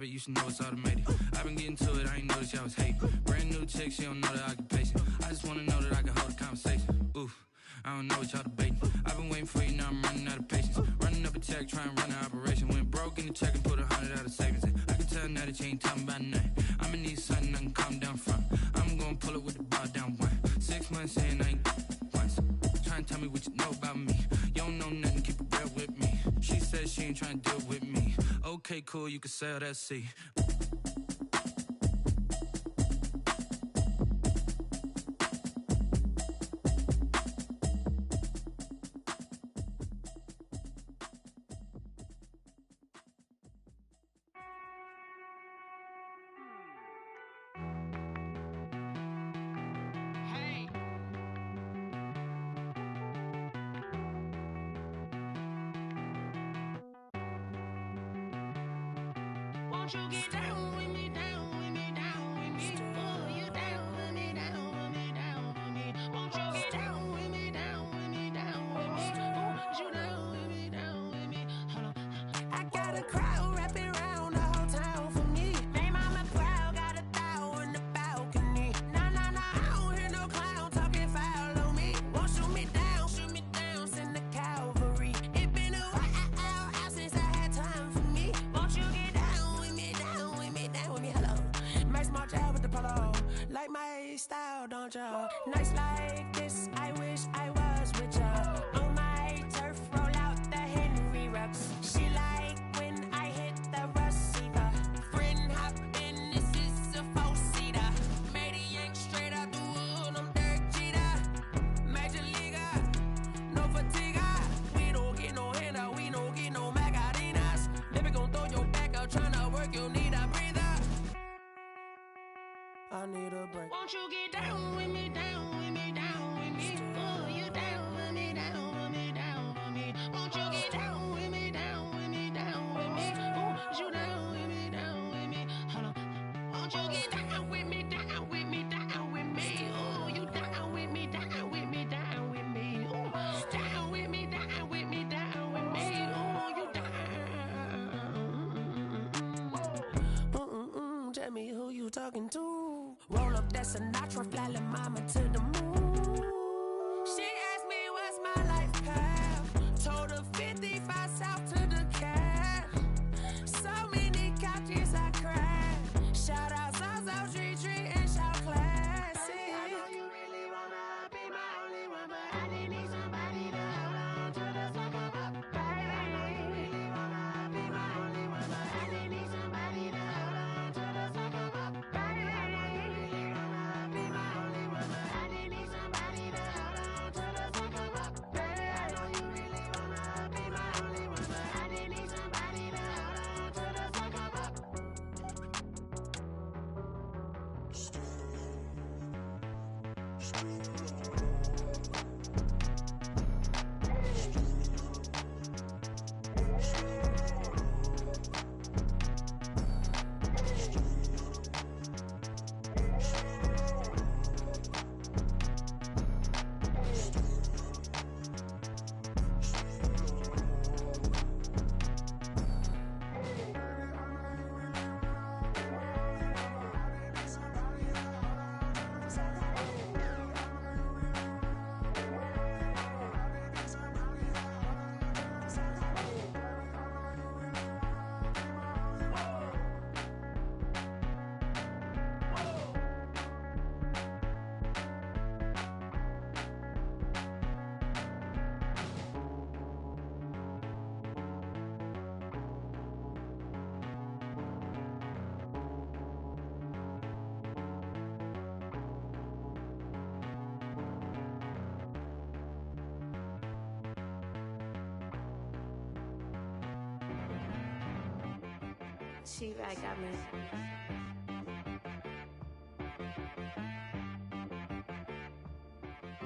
But you should know it's automated. I've been getting to it, I ain't noticed y'all was hating. Brand new chick, she don't know the occupation. I just wanna know that I can hold a conversation. Oof, I don't know what y'all debating. I've been waiting for you, now I'm running out of patience. Running up a check, trying to run an operation. Went broke in the check and put 100 out of savings in. I can tell now that you ain't talking about nothing. I'ma need something I can calm down from. I'm gonna pull it with the bar down one. 6 months in, I ain't once. Trying to tell me what you know about me. You don't know nothing, keep it real with me. She says she ain't trying to deal with me. Okay, cool, you can sell that seat. Won't you get down with me, down with me, down with me? Oh, you down with me, down with me, down with me. Won't you get down with me, down with me, down with me? Oh, you down with me, down with me? Hold on. I got a crowd wrapping around the whole town for me. They mama proud, got a thou in the balcony. Nah, nah, nah, I don't hear no clown talking foul on me. Won't shoot me down, send the cavalry. It been a while since I had time for me. Won't you get down with me, down with me, down with me? Hello. Max March out with the polo. Like my style, don't y'all? Nights like this, I wish I was with y'all. On my turf, roll out the Henry Rux. She like when I hit the receiver. Friend hop in, this is a four-seater. Made a yank straight out the wood, I'm Derek Jeter. Major leaguer, no fatigue. We don't get no handout, we don't get no Macarinas. Never gon' throw your back out, tryna work, you need a breather. I need a break. Won't you get down with me, down with me, down with me? Oh, you down with me, down with me, down with me? Won't you get down with me, down with me, down with me? Oh, you down with me, down with me? Hold on. Won't you get down with me, down with me, down with me? Oh, you down with me, down with me, down with me? Oh, down with me, down with me, down with me? Oh, you down. Tell me who you talking to. Roll up that Sinatra, fly la mama to the moon. She asked me what's my life path. Told her 55 south to the cab. So many couches I cried. Shout out South Tree and shout classy. I know you really wanna be my only one, but I didn't need somebody to hold on to the sucker up. Baby, I know you really wanna be my only one, but I didn't need somebody to hold on to the sucker up. Baby, I know you really wanna be my only one, but I didn't need somebody to hold on to the sucker up. Baby, I know you really wanna be my only one, but I didn't need somebody to hold on to the sucker up. She right got me.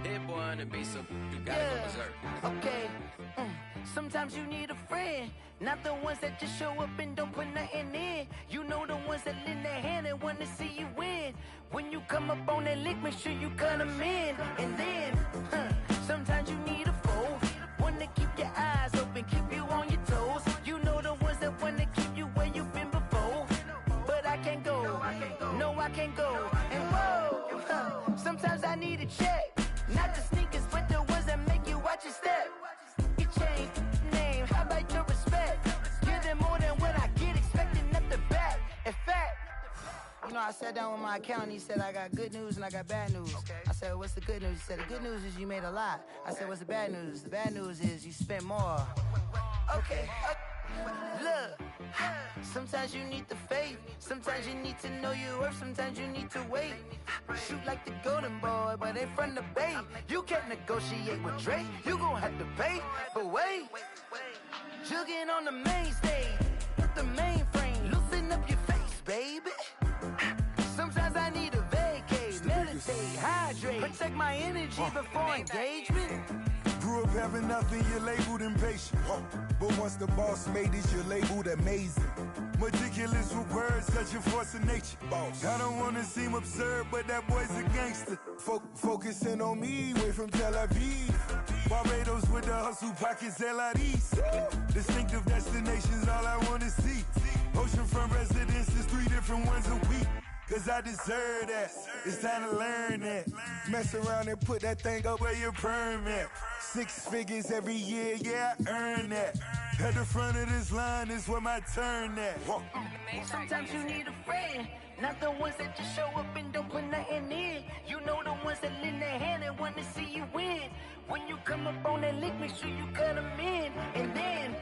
Hit boy on the beat, so you gotta go berserk. Okay. Sometimes you need a friend, not the ones that just show up and don't put nothing in. You know the ones that lend their hand and wanna see you win. When you come up on that lick, make sure you cut them in. And then, sometimes you need a foe, one to keep your eyes open, keep you on your toes. You know the ones that wanna keep you where you've been before. need a check. Not the sneakers, but the ones that make you watch your step. Your chain, name, how about your respect? Give them more than what I get, expecting nothing back. In fact, you know, I sat down with my accountant. He said, I got good news and I got bad news. I said, what's the good news? He said, the good news is you made a lot. I said, what's the bad news? The bad news is you spent more. Okay. Look, sometimes you need the faith. Sometimes you need to know your worth. Sometimes you need to wait. Shoot like the golden boy, but they from the bay. You can't negotiate with Drake. You gon' have to pay. But wait, jugging on the main stage. Put the mainframe, loosen up your face, baby. Sometimes I need a vacate, meditate, hydrate, protect my energy before engagement. Grew up having nothing, you're labeled impatient. But once the boss made it, you're labeled amazing. Meticulous with words, such a force of nature. I don't wanna seem absurd, but that boy's a gangster. Focusing on me, way from Tel Aviv. Barbados with the hustle pockets, LIDs. Distinctive destinations, all I wanna see. Oceanfront residences, 3 different ones a week. Cause I deserve that, it's time to learn that. Mess around and put that thing up where your permit. 6 figures every year, yeah, I earn that. At the front of this line is where my turn at. Sometimes you need a friend, not the ones that just show up and don't put nothing in. You know the ones that lend their hand and want to see you win. When you come up on that lick, make sure you cut them in. And then,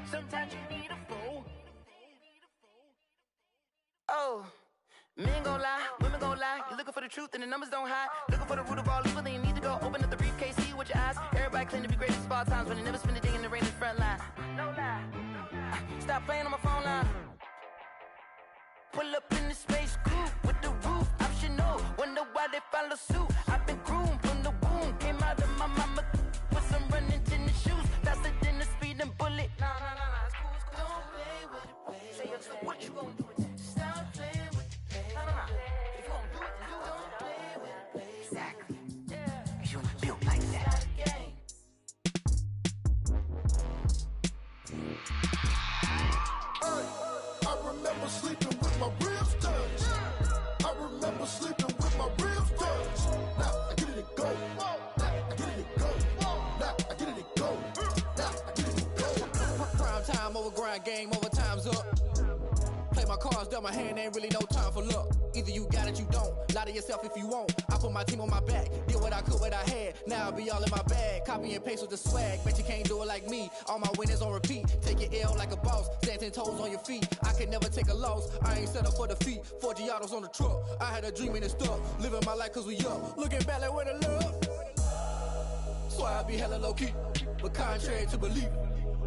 sometimes you need a fool. Oh. Men gon' lie, women gon' lie. You're looking for the truth and the numbers don't hide. Looking for the root of all evil, then you need to go open up the briefcase, see with your eyes. Everybody claim to be greatest of all times, but they never spend a day in the rain in the front line. No lie. Stop playing on my phone line. Pull up in the space coupe with the roof optional. Wonder why they follow suit. I've been groomed from the womb. Came out of my mama with some running tennis shoes. Faster than the speeding bullet. Nah, it's cool, it's cool. Don't play with it, baby. Say so what you gon' do with it? Stop playing with it. If you gon' do it, then do it. Don't play with it, baby. Exactly. Yeah. You built like that. I remember sleeping with my ribs touched. I remember sleeping with my ribs touched. Now I get it to go. Now I get it to go. Now I get it to go. Now I get it to go. Prime time over grind game, over time's up. Play my cards, dealt my hand, ain't really no time for luck. Either you got it, you don't. Lie to yourself if you won't. I put my team on my back, did what I could, what I had. Now I'll be all in my bag, copy and paste with the swag. Bet you can't do it like me. All my winners on repeat. Take your L like a boss, stand 10 toes on your feet. I can never take a loss. I ain't set up for defeat. 4 Giottos on the truck. I had a dream and it stuck. Living my life cause we up. Looking back like where the love. So I be hella low key, but contrary to belief,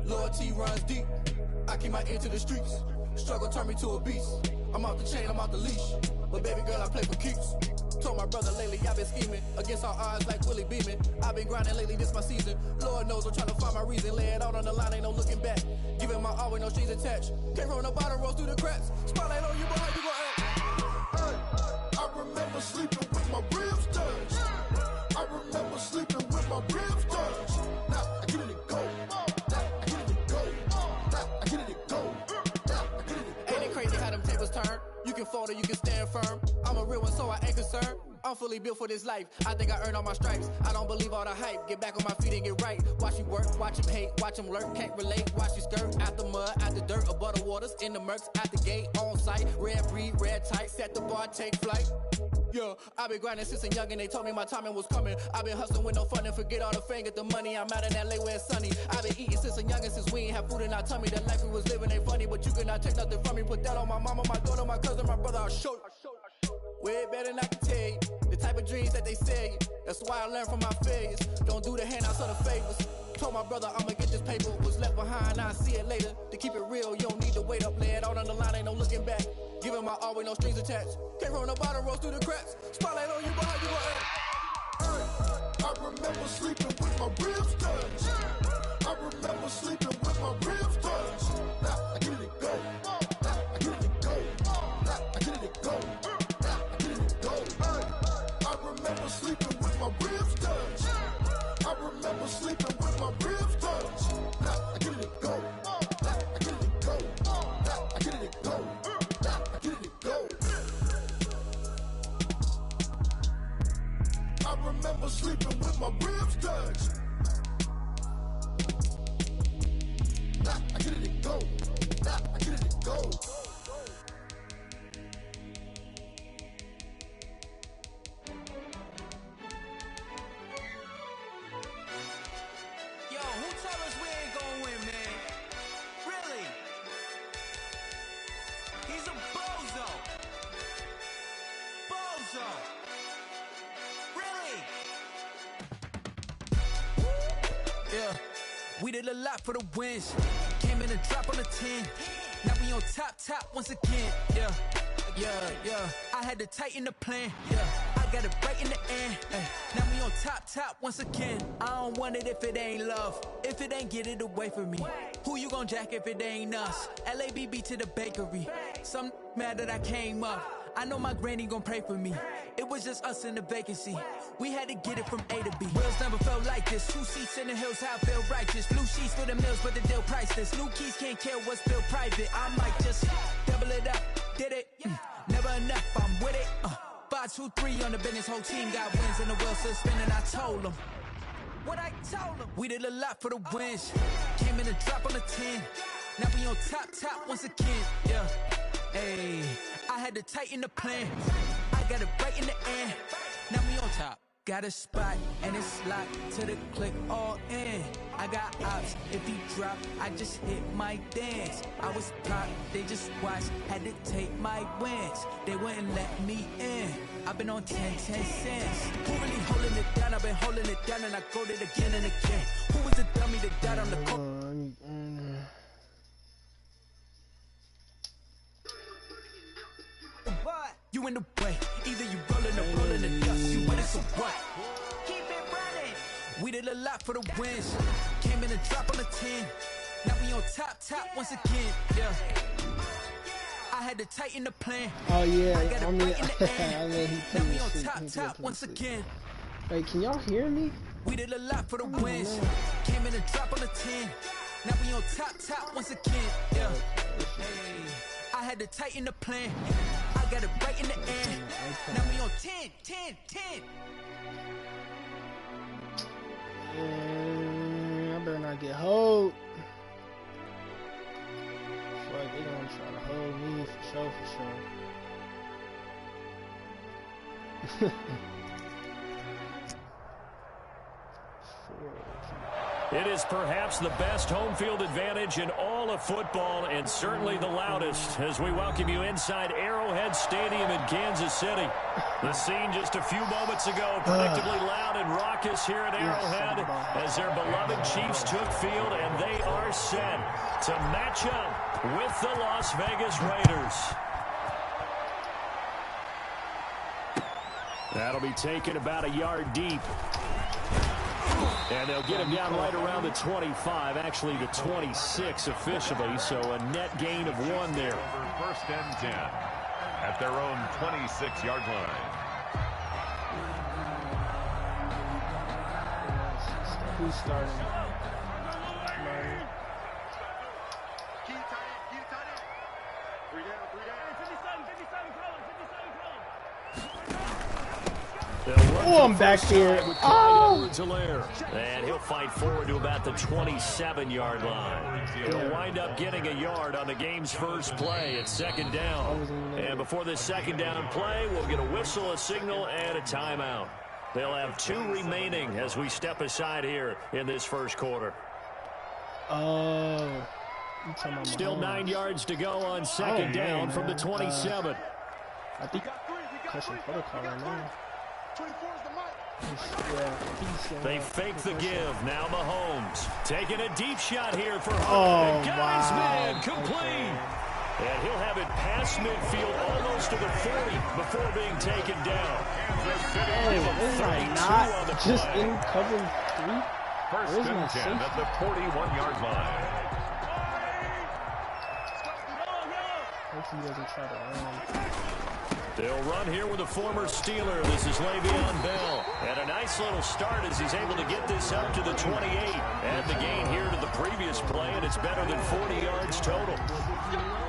loyalty runs deep. I keep my ear to the streets. Struggle turned me to a beast. I'm off the chain, I'm off the leash. But baby girl, I play for keeps. Told my brother lately, I've been scheming. Against all odds like Willie Beeman. I've been grinding lately, this my season. Lord knows I'm trying to find my reason. Lay it out on the line, ain't no looking back. Giving my all with no strings attached. Came from the bottom, rose through the cracks. Spotlight on you, boy, how you gon' act? I remember sleeping with my ribs touched. I remember sleeping with my ribs touched. Now I get it to go. Now I get it to go. Now I get it to go. Ain't it crazy how them tables turn? You can fold or you can stand firm. I'm a real one, so I ain't concerned. I'm fully built for this life. I think I earned all my stripes. I don't believe all the hype. Get back on my feet and get right. Watch you work, watch him hate, watch him lurk. Can't relate, watch you skirt. Out the mud, out the dirt, above the waters, in the murks, out the gate, on site. Red breed, red tight, set the bar, take flight. Yeah, I been grinding since a youngin', they told me my timing was coming. I been hustling with no fun and forget all the fame, get the money. I'm out in LA where it's sunny. I been eating since a youngin', since we ain't have food in our tummy. The life we was living ain't funny, but you cannot take nothing from me. Put that on my mama, my daughter, my cousin, my brother, I'll show you. Way better than I can tell you. The type of dreams that they sell you. That's why I learned from my failures. Don't do the handouts or the favors. Told my brother I'ma get this paper. Was left behind, I'll see it later. To keep it real, you don't need to wait up. Lay it out on the line, ain't no looking back. Giving my all with no strings attached. Came from the bottom, rose through the cracks. Spotlight on you, boy, how you gon' act? I remember sleeping with my ribs touched. I remember sleeping with my ribs touched. Now I get it to go. Now I get it to go. Now I get it to go. Now I get it to go. I remember sleeping with my ribs touched. I remember sleeping with my ribs touched. Now I get it to go. Now I get it to go. Now I get it to go. Now I get it to go. We did a lot for the wins. Came in a drop on the 10. Now we on top once again. Yeah. I had to tighten the plan. Yeah. I got it right in the end. Ay. Now we on top once again. I don't want it if it ain't love. If it ain't, get it away from me. Who you gon' jack if it ain't us? LABB to the bakery. Some mad that I came up. I know my granny gon' pray for me. It was just us in the vacancy. We had to get it from A to B. Wheels never felt like this. 2 seats in the hills, how I feel righteous. Blue sheets for the mills, but the deal priceless. New keys can't care what's still private. I might just double it up. Did it? Never enough, I'm with it. 5, 2, 3 on the business. Whole team got wins and the wheels still spinning. I told them what I told them. We did a lot for the wins. Came in a drop on the 10. Now we on top once again. Yeah. Hey, I had to tighten the plan. I got it right in the end. Now we on top. Got a spot and it's locked to the click all in. I got ops, if he drop, I just hit my dance. I was popped, they just watched, had to take my wins. They wouldn't let me in. I've been on 10 cents. Who really holding it down? I've been holding it down and I go it again and again. Who was the dummy that died on the court? You in the way, either you rolling or rolling the dust. You with it, so what? Keep it running. We did a lot for the wins. Came in a drop on the 10. Now we on top once again. Yeah. I had to tighten the plan. Oh yeah, I got it I mean, right in the end. I mean, Now we on top once again. Wait, can y'all hear me? We did a lot for the wins. Came in a drop on the 10. Now we on top once again. Yeah. Hey, I had to tighten the plan. I got it right in the end. Now we on 10. I better not get hold. Fuck, they gonna try to hold me for sure. It is perhaps the best home field advantage in all of football, and certainly the loudest, as we welcome you inside Arrowhead Stadium in Kansas City. The scene just a few moments ago, predictably loud and raucous here at Arrowhead, as their beloved Chiefs took field, and they are set to match up with the Las Vegas Raiders. That'll be taken about a yard deep. And they'll get him down right around the 25, actually the 26 officially, so a net gain of 1 there. First and 10 at their own 26-yard line. Who's starting? Oh, I'm back here. Oh! And he'll fight forward to about the 27-yard line. He'll wind up getting a yard on the game's first play at second down. And before this second down play, we'll get a whistle, a signal, and a timeout. They'll have 2 remaining as we step aside here in this first quarter. Oh. Still 9 yards to go on second down from the 27. I think question protocol right now. They fake the give. Now Mahomes taking a deep shot here for Hunt. Oh, and got his man complete. And he'll have it past midfield almost to the 40 before being taken down. Is that not just in cover 3? First and 10 at the 41-yard line. Hopefully he doesn't try to run. They'll run here with a former Steeler. This is Le'Veon Bell. And a nice little start as he's able to get this up to the 28. Add the gain here to the previous play, and it's better than 40 yards total.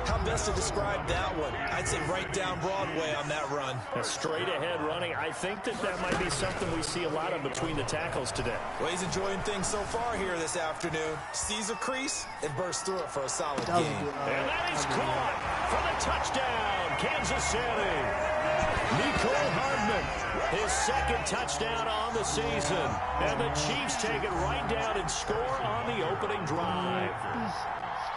How best to describe that one? I'd say right down Broadway on that run. A straight ahead running. I think that might be something we see a lot of between the tackles today. Well, he's enjoying things so far here this afternoon. Sees a crease and bursts through it for a solid game. And that is caught for the touchdown, Kansas City. Nicole Hardman, his second touchdown on the season. And the Chiefs take it right down and score on the opening drive.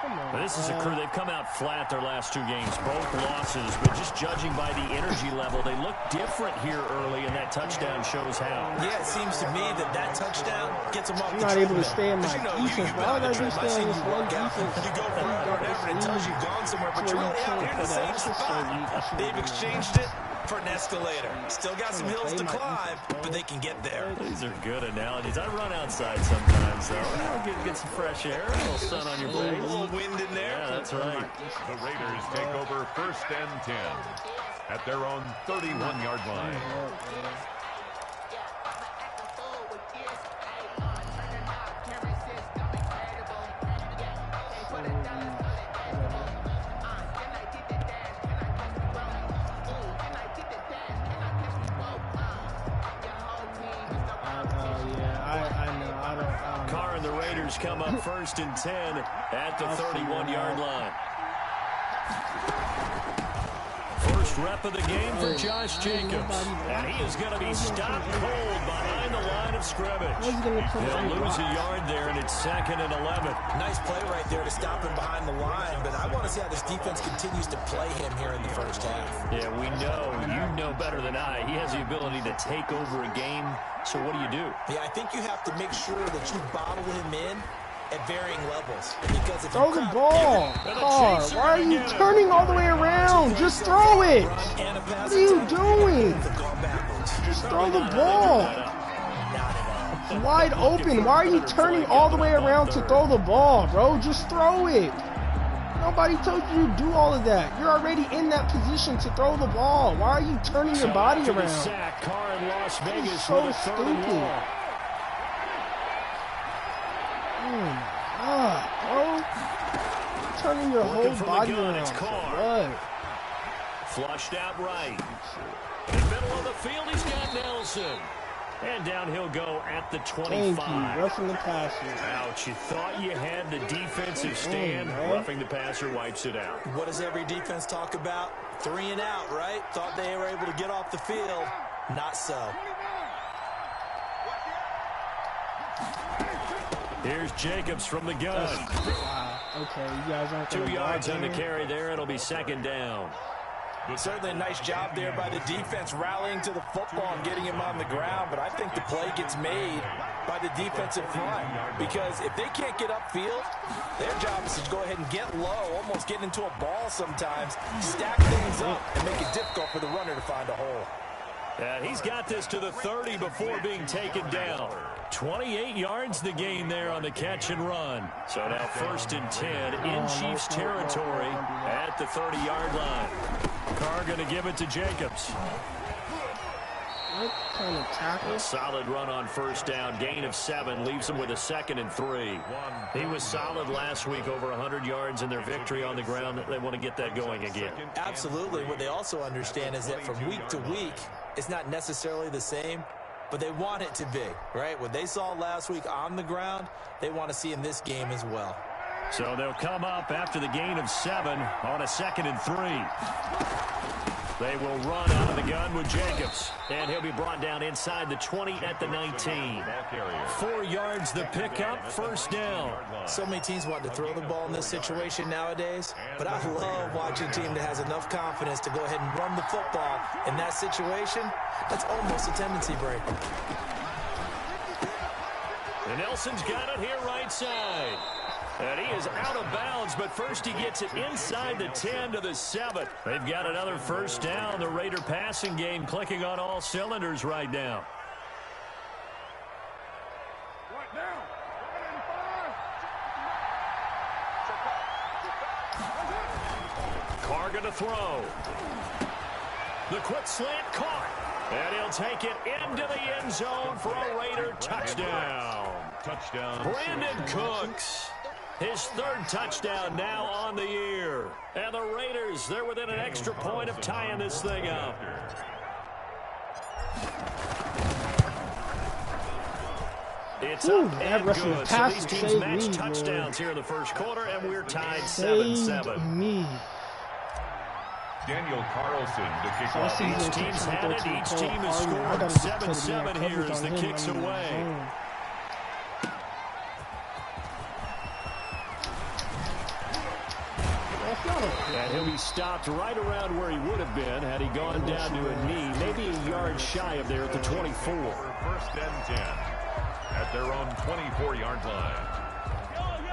But this is a crew, they've come out flat their last 2 games, both losses, but just judging by the energy level, they look different here early, and that touchdown shows how. Yeah, it seems to me that touchdown gets them off I'm the not able to treadmill. stay in my defense. Why would I just stay in this one You defense? go for it, whatever, it tells you you've gone somewhere, but you're really out here in the same spot. They've exchanged it for an escalator. Still got some hills to climb, but they can get there. These are good analogies. I run outside sometimes, though. Get some fresh air, a little sun on your face. A little wind in there. Yeah, that's right. The Raiders take over 1st and 10 at their own 31-yard line. Carr and the Raiders come up 1st and 10 at the 31-yard line. First rep of the game for Josh Jacobs. And he is going to be stopped cold behind the line of scrimmage. He'll lose a yard there, and it's 2nd and 11. Nice play right there to stop him behind the line, but I want to see how this defense continues to play him here in the first half. Yeah, we know. You know better than I. He has the ability to take over a game. So what do? Yeah, I think you have to make sure that you bottle him in at varying levels. Because if throw the ball, Carr. Why are you turning all the way around? Just throw it. What are you doing? Just throw the ball. It's wide open. Why are you turning all the way around to throw the ball, bro? Just throw it. Nobody told you to do all of that. You're already in that position to throw the ball. Why are you turning your body around? Sack, Carr in Las Vegas it's so with a 3rd and stupid. long. Bro. Turning your whole body around. What? Flushed out right. In the middle of the field, he's got Nelson. And down he'll go at the 25. Thank you. Roughing the passer. Ouch. You thought you had the defensive stand. Roughing the passer wipes it out. What does every defense talk about? 3 and out, right? Thought they were able to get off the field. Not so. Here's Jacobs from the gun. Wow. Okay, you guys aren't 2 yards on the carry there. It'll be 2nd down. Certainly a nice job there by the defense rallying to the football and getting him on the ground, but I think the play gets made by the defensive front because if they can't get upfield, their job is to go ahead and get low, almost get into a ball sometimes, stack things up, and make it difficult for the runner to find a hole. And he's got this to the 30 before being taken down. 28 yards the gain there on the catch and run. So now 1st and 10 in Chiefs territory at the 30-yard line. Carr going to give it to Jacobs. What kind of tackle? A solid run on 1st down. Gain of 7 leaves him with a 2nd and 3. He was solid last week, over 100 yards in their victory on the ground. They want to get that going again. Absolutely. What they also understand is that from week to week, it's not necessarily the same, but they want it to be, right? What they saw last week on the ground, they want to see in this game as well. So they'll come up after the gain of 7 on a 2nd and 3. They will run out of the gun with Jacobs. And he'll be brought down inside the 20 at the 19. 4 yards the pickup, 1st down. So many teams want to throw the ball in this situation nowadays, but I love watching a team that has enough confidence to go ahead and run the football in that situation. That's almost a tendency breaker. And Nelson's got it here right side. And he is out of bounds, but first he gets it inside the 10 to the 7. They've got another 1st down. The Raider passing game clicking on all cylinders right now. Carr going to throw. The quick slant caught. And he'll take it into the end zone for a Raider touchdown. Brandon Cooks. His 3rd touchdown now on the year. And the Raiders, they're within an extra point of tying this thing up. It's up and good. So these teams match touchdowns here in the 1st quarter, and we're tied 7-7. Daniel Carlson to kick off. Each team's had it. Each team has scored 7-7 here as the kick's away. And he'll be stopped right around where he would have been had he gone down to a knee, maybe a yard shy of there at the 24. First and 10 at their own 24-yard line.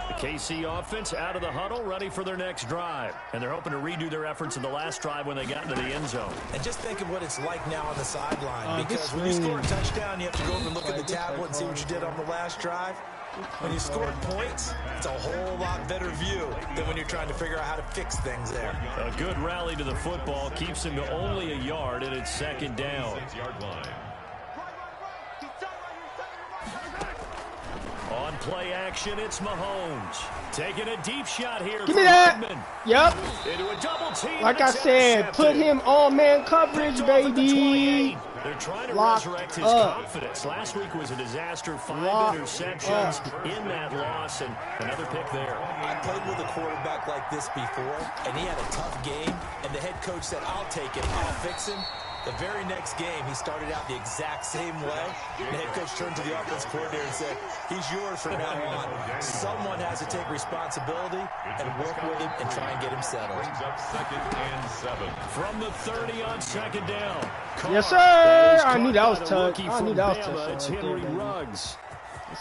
The KC offense out of the huddle, ready for their next drive. And they're hoping to redo their efforts in the last drive when they got into the end zone. And just think of what it's like now on the sideline. Because when you score a touchdown, you have to go over and look at the tablet and see what you did on the last drive. When you score points, it's a whole lot better view than when you're trying to figure out how to fix things there. A good rally to the football keeps him to only a yard, and it's second down. On play action, it's Mahomes. Taking a deep shot here. Give me that. Goodman. Yep. Into a double team. Like I said, put him on man coverage, baby. They're trying to Lock resurrect his up. confidence. Last week was a disaster. 5 Lock interceptions up. in that loss, and another pick there. I played with a quarterback like this before, and he had a tough game, and the head coach said, I'll take it, I'll fix him. The very next game, he started out the exact same way. The head coach turned to the offense coordinator and said, he's yours from now on. Someone has to take responsibility and work with him and try and get him settled. Brings up second and 7. From the 30 on second down. Yes, sir. I knew that was tough. I knew that was tough. It's Henry Ruggs.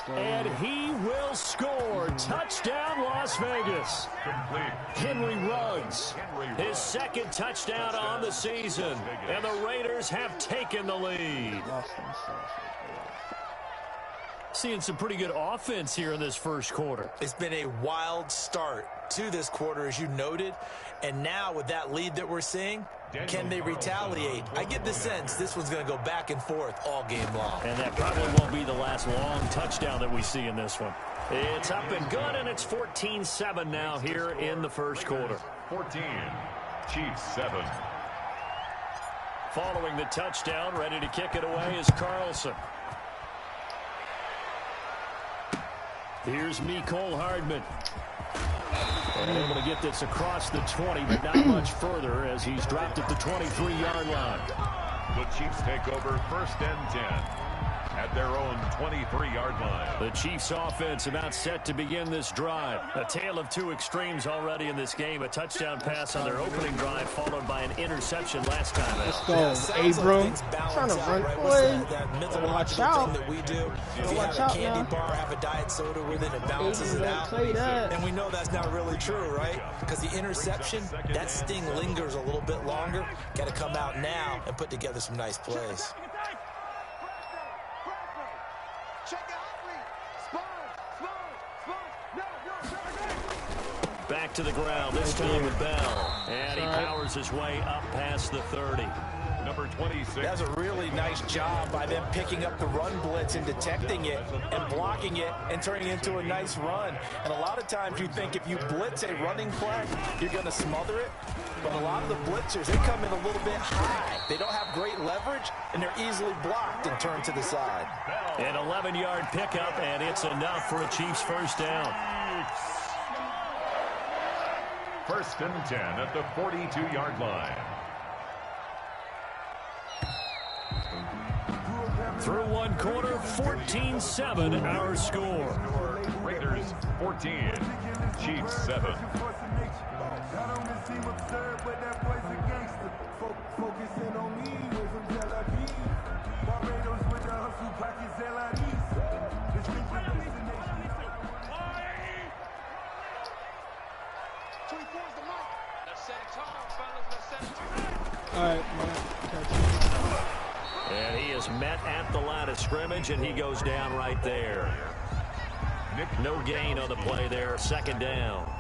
And he will score. Touchdown, Las Vegas. Complete. Henry Ruggs, his second touchdown on the season. And the Raiders have taken the lead. Seeing some pretty good offense here in this first quarter. It's been a wild start to this quarter, as you noted. And now with that lead that we're seeing, can they retaliate? I get the sense this one's going to go back and forth all game long. And that probably won't be the last long touchdown that we see in this one. It's up and good, and it's 14-7 now here in the first quarter. 14. Chiefs 7. Following the touchdown, ready to kick it away is Carlson. Here's Mecole Hardman. And able to get this across the 20, but not much further as he's dropped at the 23-yard line. The Chiefs take over first and 10 at their own 23-yard line. The Chiefs offense about set to begin this drive. A tale of two extremes already in this game. A touchdown pass on their opening drive folled by an interception last time out. Let's go, Abram. Trying to run play. Watch out. That we do. If you have a candy bar, have a diet soda with it, it balances it out. And we know that's not really true, right? Because the interception, that sting lingers a little bit longer. Got to come out now and put together some nice plays. Back to the ground, this time with Bell. And he powers his way up past the 30. Number 26. That's a really nice job by them picking up the run blitz and detecting it and blocking it and turning it into a nice run. And a lot of times you think if you blitz a running play, you're going to smother it. But a lot of the blitzers, they come in a little bit high. They don't have great leverage, and they're easily blocked and turned to the side. An 11-yard pickup, and it's enough for a Chiefs first down. First and 10 at the 42-yard line. Through one quarter, 14-7 our score. Raiders 14, Chiefs 7. All right, and he is met at the line of scrimmage, and he goes down right there. No gain on the play there, second down.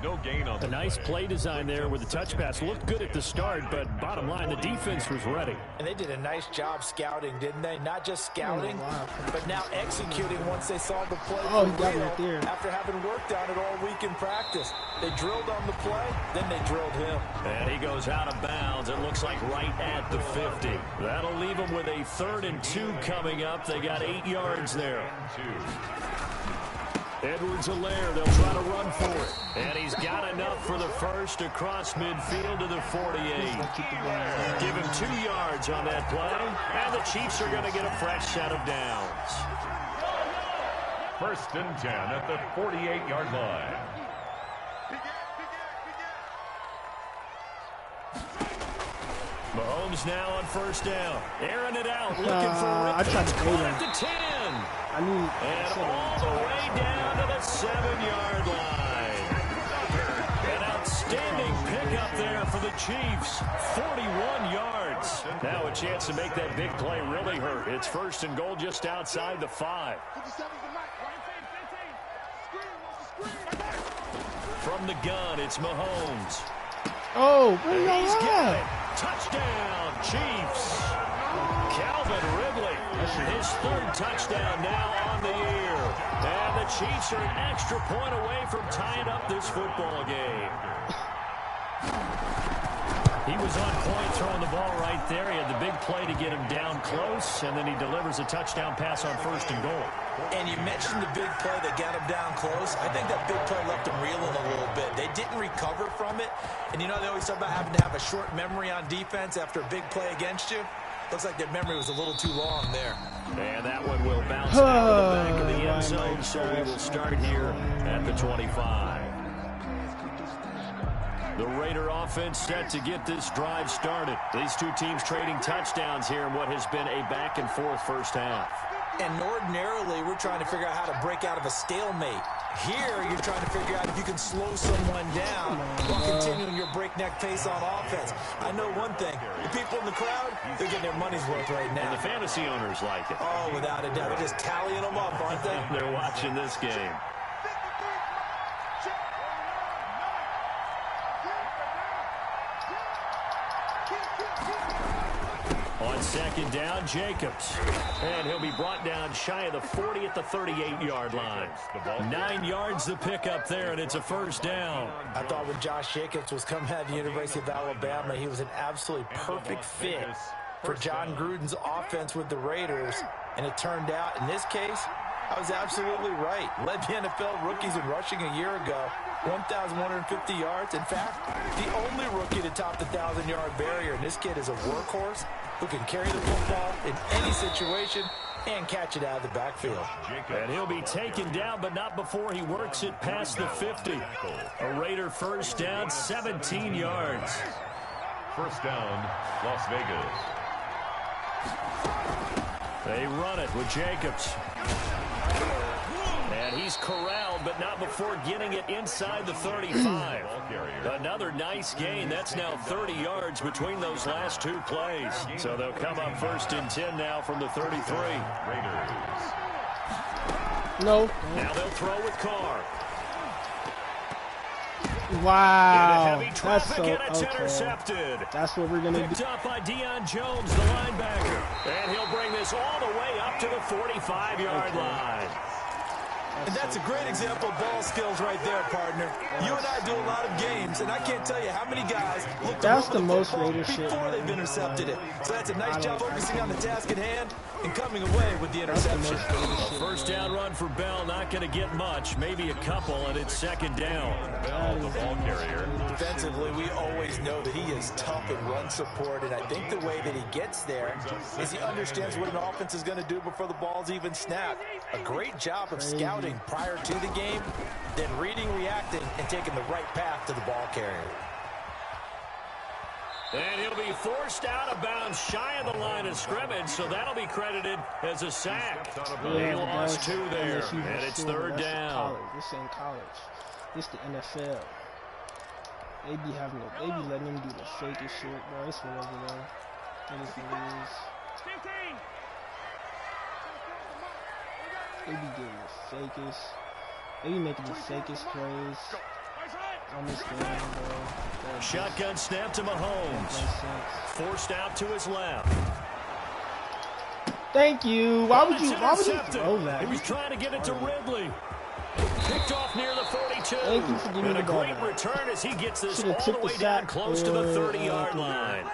No gain on the nice play design there with the touch pass. Looked good at the start, but bottom line, the defense was ready. And they did a nice job scouting, didn't they? Not just scouting, but now executing once they saw the play. Oh, he got it right there. After having worked on it all week in practice. They drilled on the play, then they drilled him. And he goes out of bounds. It looks like right at the 50. That'll leave him with a 3rd and 2 coming up. They got 8 yards there. Edwards-Helaire, they'll try to run for it. And he's got enough for the first across midfield to the 48. Give him 2 yards on that play. And the Chiefs are going to get a fresh set of downs. First and 10 at the 48-yard line. Mahomes now on first down. Airing it out, looking for Rick. I tried to bait him. At the 10. And all the way down to the 7-yard line. An outstanding pickup there for the Chiefs. 41 yards. Now a chance to make that big play really hurt. It's first and goal just outside the 5. From the gun, it's Mahomes. Oh, bring that He's got it. up. Touchdown, Chiefs. Calvin Ridley, his 3rd touchdown now on the year. And the Chiefs are an extra point away from tying up this football game. He was on point throwing the ball right there. He had the big play to get him down close, and then he delivers a touchdown pass on first and goal. And you mentioned the big play that got him down close. I think that big play left him reeling a little bit. They didn't recover from it. And you know, they always talk about having to have a short memory on defense after a big play against you. Looks like their memory was a little too long there. And that one will bounce out of the back of the end zone, so we will start here at the 25. The Raider offense set to get this drive started. These two teams trading touchdowns here in what has been a back-and-forth first half. And ordinarily, we're trying to figure out how to break out of a stalemate. Here, you're trying to figure out if you can slow someone down while continuing your breakneck pace on offense. I know one thing. The people in the crowd, they're getting their money's worth right now. And the fantasy owners like it. Oh, without a doubt. They're just tallying them up, aren't they? They're watching this game. On second down, Jacobs. And he'll be brought down shy of the 40 at the 38-yard line. 9 yards to pick up there, and it's a first down. I thought when Josh Jacobs was coming out of the University of Alabama, he was an absolutely perfect fit for John Gruden's offense with the Raiders. And it turned out, in this case, I was absolutely right. Led the NFL rookies in rushing a year ago. 1,150 yards. In fact, the only rookie to top the 1,000-yard barrier. And this kid is a workhorse who can carry the football in any situation and catch it out of the backfield. And he'll be taken down, but not before he works it past the 50. A Raider first down, 17 yards. First down, Las Vegas. They run it with Jacobs. And he's corralled, but not before getting it inside the 35. Another nice gain. That's now 30 yards between those last two plays. So they'll come up first and 10 now from the 33. Raiders. No. Now they'll throw with Carr. Wow. Heavy traffic, That's so and it's okay. intercepted. That's what we're going to do. Picked up by Deion Jones, the linebacker. And he'll bring this all the way up to the 45-yard line. And that's a great example of ball skills right there, partner. You and I do a lot of games, and I can't tell you how many guys look to That's run the the most football Raider shit, before they've man. intercepted it. So that's a nice job focusing on the task at hand and coming away with the interception. A first down run for Bell, not going to get much, maybe a couple, and it's second down. Bell, the ball carrier. Defensively, we always know that he is tough in run support, and I think the way that he gets there is he understands what an offense is going to do before the ball's even snapped. A great job of scouting prior to the game, then reading, reacting, and taking the right path to the ball carrier. And he'll be forced out of bounds shy of the line of scrimmage, so that'll be credited as a sack. He lost two there, and it's third down. This ain't college. This the NFL. They be letting them do the fakest shit, bro. It's whatever, though. It is what it is. They be doing the fakest. They be making the fakest plays on this game, bro. Shotgun snap to Mahomes. Forced out to his left. Thank you. Why would you throw that? He was trying to get it to Ridley. Picked off near the 42. Thank you for giving and me a the ball great back. return as he gets this Should've all took the the way down sack. close to the 30-yard line.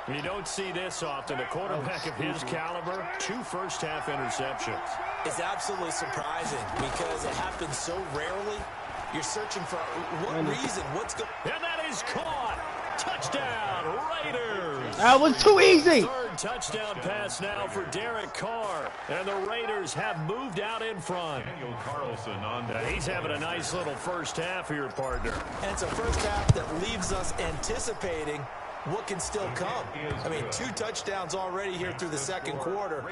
You don't see this often. A quarterback of his caliber, 2 first-half interceptions. It's absolutely surprising because it happens so rarely. You're searching for what reason, what's going on. And that is caught. Touchdown, Raiders. That was too easy. Third touchdown pass now for Derek Carr. And the Raiders have moved out in front. He's having a nice little first half here, partner. And it's a first half that leaves us anticipating what can still come. I mean, 2 touchdowns already here through the second quarter.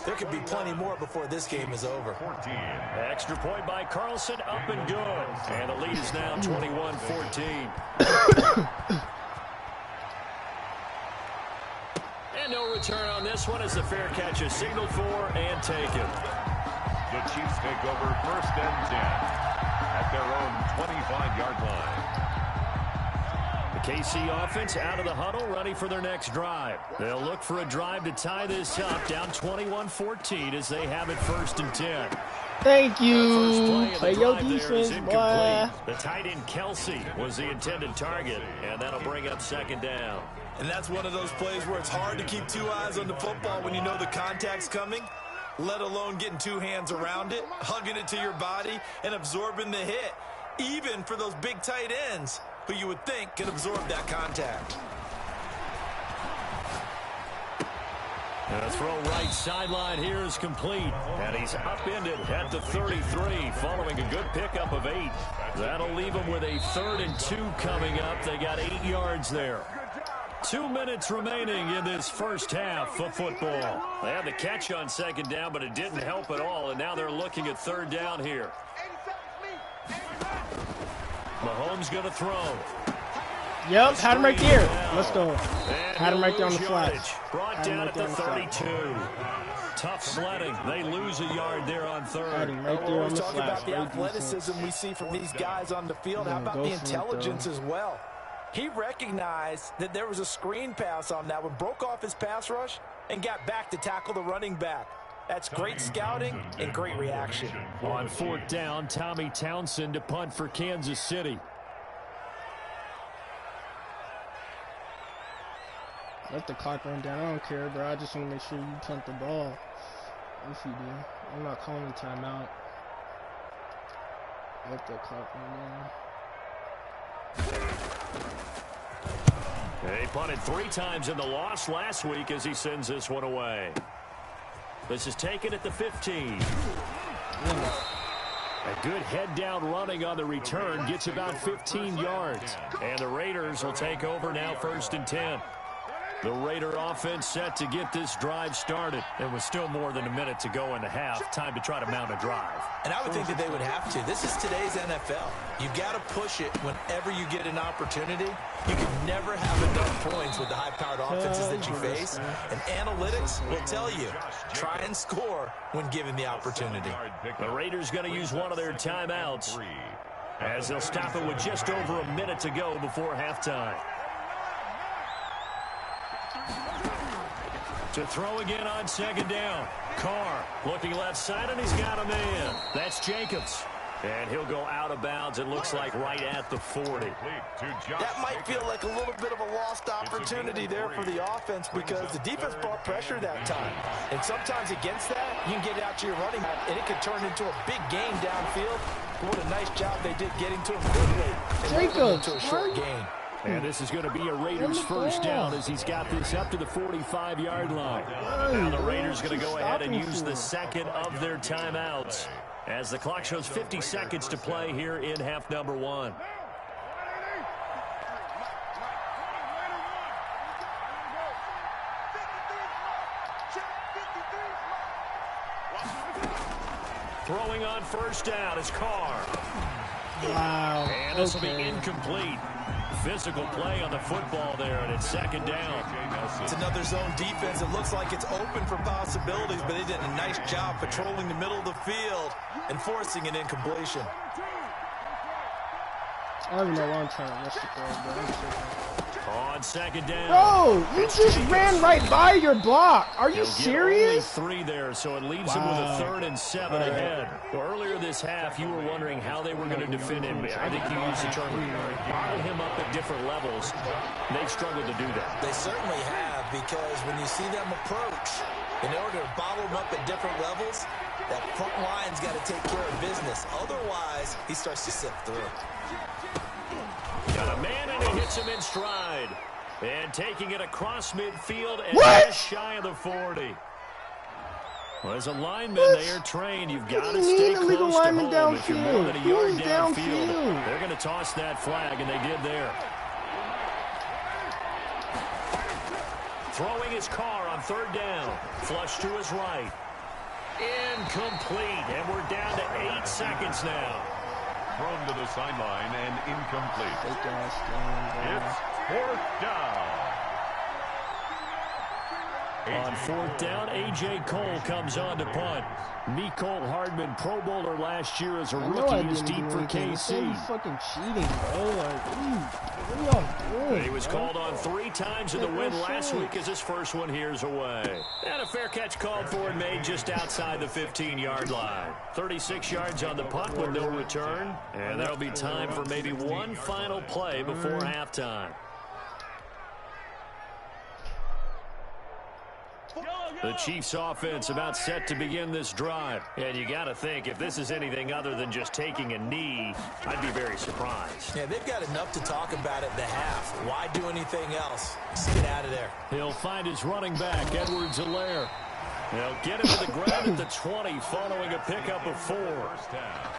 There could be plenty more before this game is over. Extra point by Carlson, up and good. And the lead is now 21-14. And no return on this one as the fair catch is signaled for and taken. The Chiefs take over 1st and 10 at their own 25-yard line. The KC offense out of the huddle, ready for their next drive. They'll look for a drive to tie this up, down 21-14 as they have it 1st and 10. Thank you. Play your defense, boy. The tight end Kelsey was the intended target, and that'll bring up 2nd down. And that's one of those plays where it's hard to keep 2 eyes on the football when you know the contact's coming, let alone getting 2 hands around it, hugging it to your body, and absorbing the hit, even for those big tight ends who you would think can absorb that contact. And a throw right sideline here is complete. And he's upended at the 33 following a good pickup of 8. That'll leave him with a 3rd and 2 coming up. They got 8 yards there. 2 minutes remaining in this first half of football. They had the catch on 2nd down, but it didn't help at all. And now they're looking at 3rd down here. Mahomes going to throw. Yep, had him right there. Let's go. Had him right there on the flash. Brought down at the 32. Tough sledding. They lose a yard there on 3rd. Had him right there on the Talk flash. about the athleticism we see from these guys on the field. How about the intelligence as well? He recognized that there was a screen pass on that one, broke off his pass rush, and got back to tackle the running back. That's great scouting and great reaction. On 4th down, Tommy Townsend to punt for Kansas City. Let the clock run down. I don't care, bro. I just want to make sure you punt the ball. If you do. I'm not calling a timeout. Let the clock run down. He punted 3 times in the loss last week as he sends this one away. This is taken at the 15. A good head down running on the return gets about 15 yards. And the Raiders will take over now 1st and 10. The Raider offense set to get this drive started. There was still more than a minute to go in the half. Time to try to mount a drive. And I would think that they would have to. This is today's NFL. You've got to push it whenever you get an opportunity. You can never have enough points with the high-powered offenses that you face. And analytics will tell you, try and score when given the opportunity. The Raiders going to use one of their timeouts as they'll stop it with just over a minute to go before halftime. To throw again on 2nd down. Carr looking left side, and he's got a man. That's Jacobs. And he'll go out of bounds, it looks like, right at the 40. That might feel like a little bit of a lost opportunity there for the offense because the defense brought pressure that time. And sometimes against that, you can get it out to your running back, and it could turn into a big game downfield. What a nice job they did getting to him quickly and moving into a short gain. And this is going to be a Raiders 1st down as he's got this up to the 45-yard line. Now the Raiders going to go ahead and use the 2nd of their timeouts as the clock shows 50 seconds to play here in half number 1. Throwing on 1st down is Carr. Wow. And this will be incomplete. Physical play on the football there, and it's 2nd down. It's another zone defense. It looks like it's open for possibilities, but they did a nice job patrolling the middle of the field and forcing an incompletion. I don't even know why I'm trying to rush the ball, bro. On 2nd down. Bro, you just ran right by your block. Are you serious? Only 3 there, so it leaves him with a 3rd and 7 ahead. Well, earlier this half, you were wondering how they were going to defend him. I think you used the term bottle him up at different levels. They've struggled to do that. They certainly have, because when you see them approach, in order to bottle him up at different levels, that front line's got to take care of business. Otherwise, he starts to sift through. Got a man, and he hits him in stride. And taking it across midfield and just shy of the 40. Well, as a lineman, they are trained. You've got to stay close to home. If you're more than a yard downfield, they're going to toss that flag, and they did there. Throwing his car on third down. Flush to his right. Incomplete. And we're down to 8 seconds now. Thrown to the sideline and incomplete. It's fourth down. On fourth down, A.J. Cole comes on to punt. Nicole Hardman, Pro Bowler last year as a rookie, is deep for KC. He's fucking cheating, bro. Like, what are y'all doing? He was called on 3 times in the win last week as his first one here's away. And a fair catch called for and made just outside the 15-yard line. 36 yards on the punt with no return. And there'll be time for maybe one final play before halftime. The Chiefs offense about set to begin this drive. And you got to think, if this is anything other than just taking a knee, I'd be very surprised. Yeah, they've got enough to talk about at the half. Why do anything else? Just get out of there. He'll find his running back, Edwards-Helaire. They'll get him to the ground at the 20 following a pickup of 4.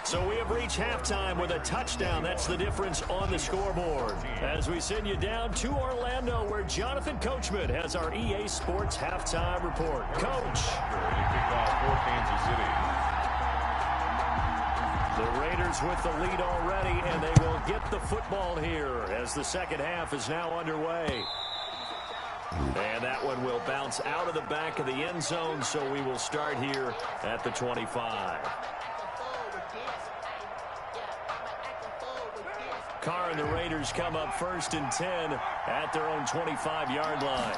So we have reached halftime with a touchdown. That's the difference on the scoreboard. As we send you down to Orlando, where Jonathan Coachman has our EA Sports halftime report. Coach. Early kickoff for Kansas City. The Raiders with the lead already, and they will get the football here as the second half is now underway. And that one will bounce out of the back of the end zone, so we will start here at the 25. Carr and the Raiders come up first and 10 at their own 25-yard line.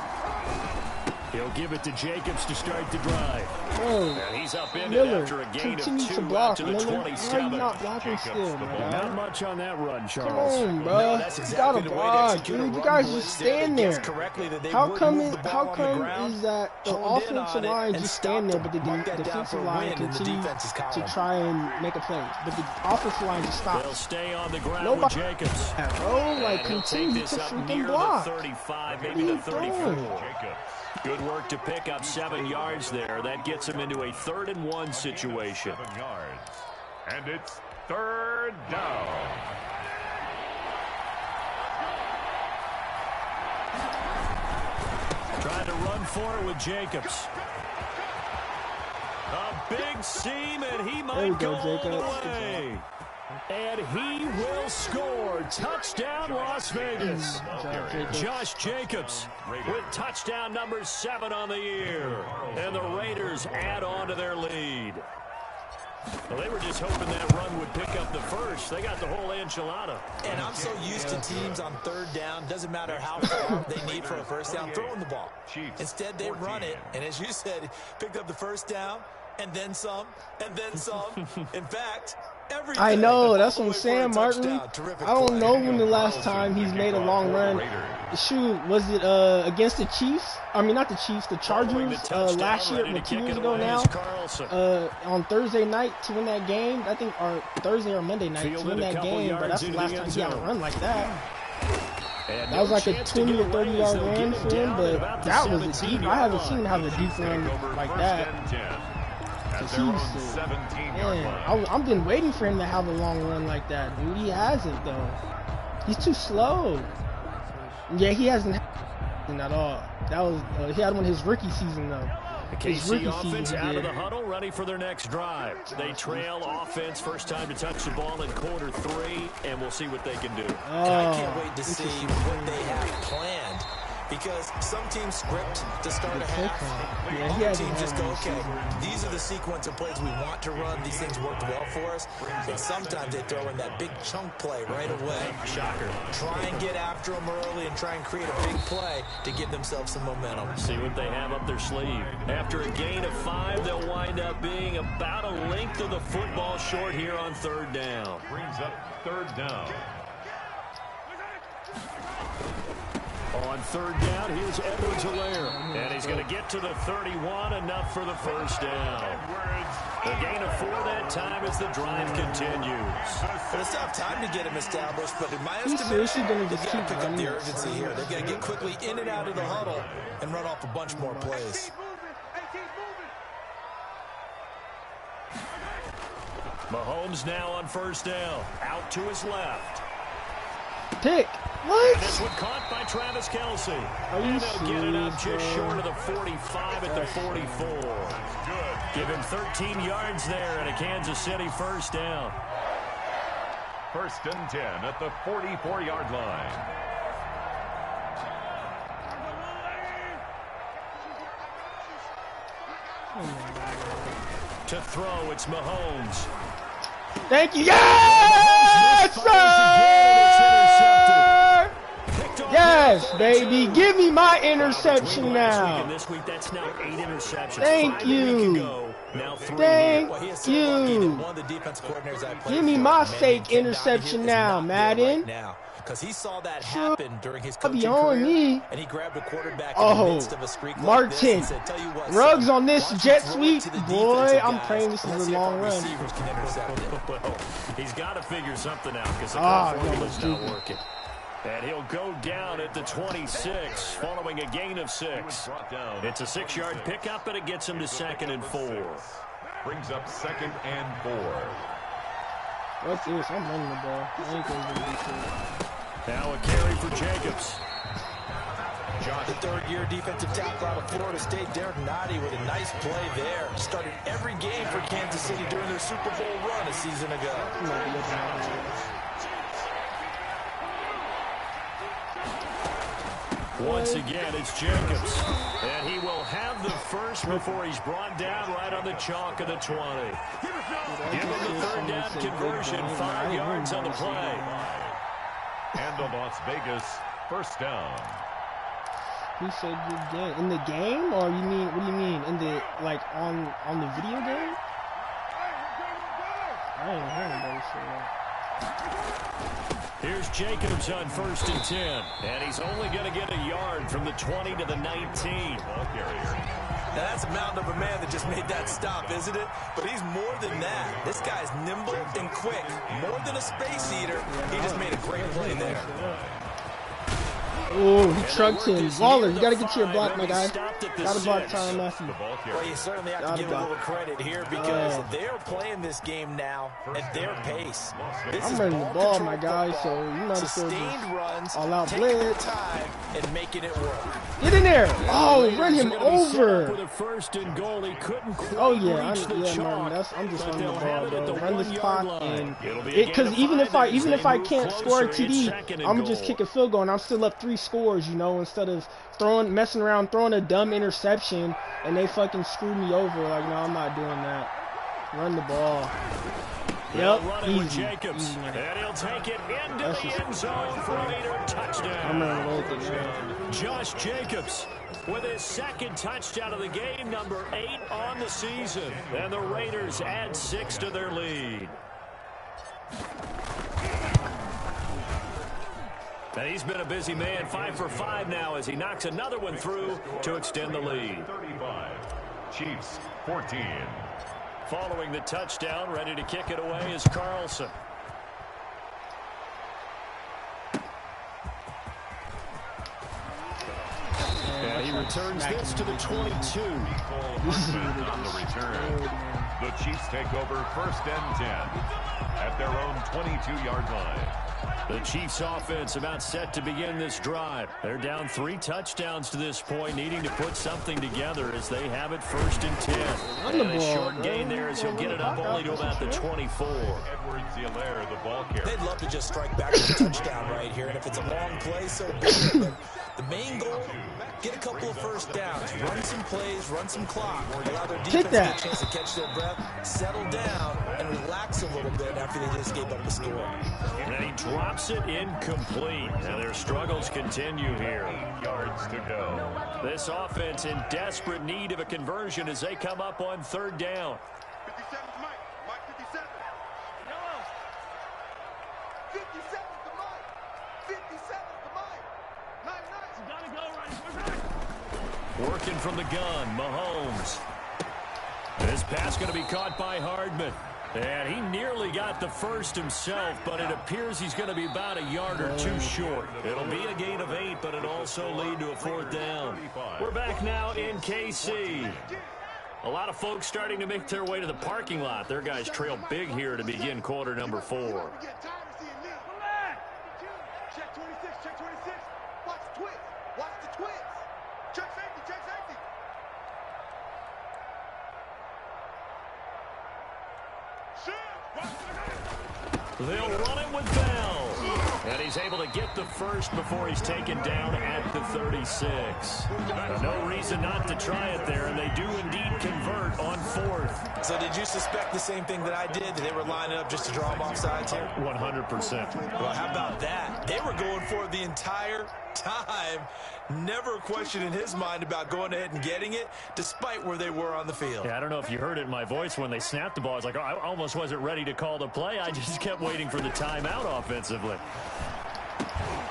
He'll give it to Jacobs to start the drive. Oh, and he's up in Miller, it after a gain of 2 to block, to the Miller. 27. Why are you not blocking still, man? Not much on that run, Charles. Come on, bro. No, that's exactly you gotta the way to block, execute a dude. You run guys blitz just there. stand They there. guessed correctly that they How would come move the ball on the ground, is that the honed in offensive on it, line and just stand there, but the stopped them? Mark that down for defensive a line win in the continue defense's column. to try and make a play, but the offensive line just They'll stops. stay on the ground Nobody, with Jacobs. bro, like And he'll take continue this to up freaking near block. the 35, What maybe are the you 34. doing? Good work to pick up 7 yards there. That gets him into a 3rd and 1 situation. 7 yards. And it's 3rd down. Trying to run for it with Jacobs. A big seam, and he might go all the way. And he will score. Touchdown, Las Vegas. Josh Jacobs with touchdown number 7 on the year. And the Raiders add on to their lead. Well, they were just hoping that run would pick up the first. They got the whole enchilada. And I'm so used to teams on 3rd down, doesn't matter how far they need for a first down, throwing the ball. Instead, they run it, and as you said, picked up the first down, and then some, and then some. In fact, everything. I know, that's what I'm saying, Martin. I don't know when the last time he's made a long run. Shoot, was it against the Chiefs? I mean, not the Chiefs, the Chargers last year, 2 years ago now. On Thursday night to win that game, I think, or Thursday or Monday night to win that game. But that's the last time he had a run like that. That was like a 20 or 30-yard run for him, but that was a deep. I haven't seen him have a deep run like that. I've been waiting for him to have a long run like that, dude. He hasn't, though. He's too slow. Yeah, he hasn't at all. That was he had one his rookie season, though. The KC offense out of the huddle, ready for their next drive. They trail offense, first time to touch the ball in quarter 3, and we'll see what they can do. I can't wait to see what they have planned. Because some teams script to start a half, other teams just go, okay, these are the sequence of plays we want to run. These things worked well for us. And sometimes they throw in that big chunk play right away. Shocker. Try and get after them early and try and create a big play to give themselves some momentum. See what they have up their sleeve. After a gain of 5, they'll wind up being about a length of the football short here on 3rd down. Brings up 3rd down. On 3rd down, here's Edwards-Helaire. And he's going to get to the 31, enough for the first down. The gain of 4 that time as the drive continues. Well, it's not time to get him established, but in my estimation, they've got to pick up the urgency here. They've got to get quickly in and out of the huddle and run off a bunch more plays. Mahomes now on 1st down. Out to his left. Pick. What? And this one caught by Travis Kelce. Are you And they'll get it up serious, just bro? short of the 45 at the 44. Give him 13 yards there and a Kansas City first down. 1st and 10 at the 44-yard line. To throw, it's Mahomes. Thank you. Yes, sir! Yes, baby. Give me my interception now. This week, that's now 8 interceptions. Thank you. Thank you. Give me my fake interception now, Madden. Because he saw that happen during his I'll be coaching on career, me. and he grabbed a quarterback in the midst of a streak like Martin. this and said, "Tell you what, Rugs son, on this why don't jet you throw it sweep, to the boy. defensive I'm guys, praying this and let's is a see if long our run. receivers can intercept it." Well, he's got to figure something out because the Ah, formula's no, not working. And he'll go down at the 26, following a gain of 6. It's a 6-yard pickup, and it gets him to 2nd and 4. Brings up 2nd and 4. What's this? I'm running the ball. I ain't gonna do this. Now a carry for Jacobs. The third-year defensive tackle out of Florida State, Derek Nottie, with a nice play there. Started every game for Kansas City during their Super Bowl run a season ago. Once again, it's Jacobs. And he will have the first before he's brought down right on the chalk of the 20. Give him the third down conversion, 5 yards on the play. And the Las Vegas first down. He said good game. In the game? Or you mean, what do you mean? In the, like, on the video game? I ain't heard anybody say that. Here's Jacobs on 1st and 10. And he's only going to get a yard from the 20 to the 19. Ball carrier. Now that's a mountain of a man that just made that stop, isn't it? But he's more than that. This guy's nimble and quick. More than a space eater. He just made a great play there. Oh, he trucked him. Waller, you gotta get to your block, my guy. Gotta block Tyrann Mathieu. Well, you certainly have to give him a little credit here because they're playing this game now at their pace. I'm running the ball, my guy, so you might as well just all-out blitz. Time and making it work. Get in there! Oh, run him over! With a 1st and goal, he couldn't quite Oh yeah, reach the chalk, I'm just but running the they'll have ball, it at bro. the Run this 1 clock, yard line. and It'll be a because gain of 5 as even if they I move can't score a closer. It's TD, 2nd and I'm goal. just kick a field goal, and I'm still up 3 scores, you know, instead of messing around, throwing a dumb interception, and they fucking screwed me over. Like, no, I'm not doing that. Run the ball. Yep, easy. Jacobs, and he'll take it into the end zone for a later touchdown. I'm running with it now. Josh Jacobs with his 2nd touchdown of the game, number 8 on the season. And the Raiders add 6 to their lead. And he's been a busy man, 5 for 5 now as he knocks another one through to extend the lead. 35. Chiefs 14. Following the touchdown, ready to kick it away is Carlson. And he returns this to the 22. On the return. The Chiefs take over 1st and 10 at their own 22-yard line. The Chiefs offense about set to begin this drive. They're down 3 touchdowns to this point, needing to put something together as they have it 1st and 10. And a short gain there as he'll get it up only to about the 24. Edwards-Helaire, the ball carrier. They'd love to just strike back with a touchdown right here, and if it's a long play, so be it. But the main goal, get a couple of first downs, run some plays, run some clock, allow their defense to get a chance to catch their breath, settle down, and relax a little bit after they just gave up the score. And he drops it incomplete. And their struggles continue here. 8 yards to go. This offense in desperate need of a conversion as they come up on 3rd down. 57 Mike. Mike 57. 57 to Mike. 57 to Mike. 9-9. Working from the gun, Mahomes. This pass going to be caught by Hardman. And he nearly got the first himself, but it appears he's going to be about a yard or 2 short. It'll be a gain of 8, but it'll also lead to a 4th down. We're back now in KC. A lot of folks starting to make their way to the parking lot. Their guys trail big here to begin quarter number 4. Check 26, check They'll run it with Bell. And he's able to get the first before he's taken down at the 36. No reason not to try it there, and they do indeed convert on fourth. So did you suspect the same thing that I did? That they were lining up just to draw them off sides here? 100%. Well, how about that? They were going for it the entire time. Never a question in his mind about going ahead and getting it, despite where they were on the field. Yeah, I don't know if you heard it in my voice when they snapped the ball. I was like, oh, I almost wasn't ready to call the play. I just kept waiting for the timeout offensively.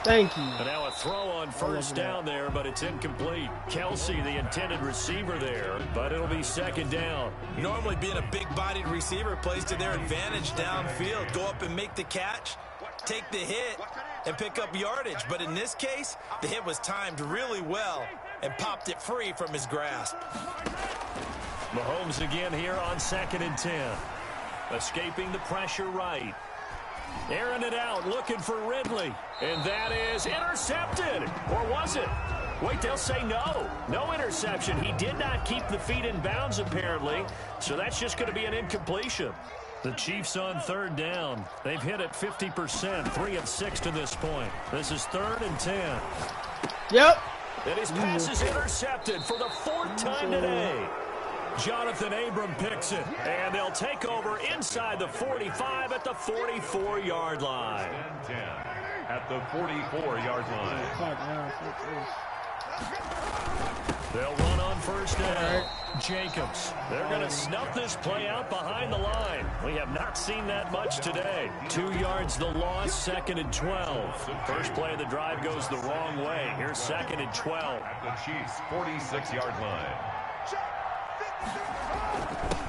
Thank you. And now a throw on first down there, but it's incomplete. Kelsey, the intended receiver there, but it'll be second down. Normally being a big-bodied receiver plays to their advantage downfield. Go up and make the catch, take the hit, and pick up yardage. But in this case, the hit was timed really well and popped it free from his grasp. Mahomes again here on 2nd and 10. Escaping the pressure right. Airing it out, looking for Ridley. And that is intercepted. Or was it? Wait, they'll say no. No interception. He did not keep the feet in bounds, apparently. So that's just going to be an incompletion. The Chiefs on third down. They've hit it 50%, 3 of 6 to this point. This is 3rd and 10. Yep. And his pass is intercepted for the 4th time today. Jonathan Abram picks it, and they'll take over inside the 45 at the 44-yard line. 10 at the 44-yard line. They'll run on first down. Jacobs. They're going to snuff this play out behind the line. We have not seen that much today. 2 yards the loss, 2nd and 12. First play of the drive goes the wrong way. Here's 2nd and 12. At the Chiefs' 46-yard line.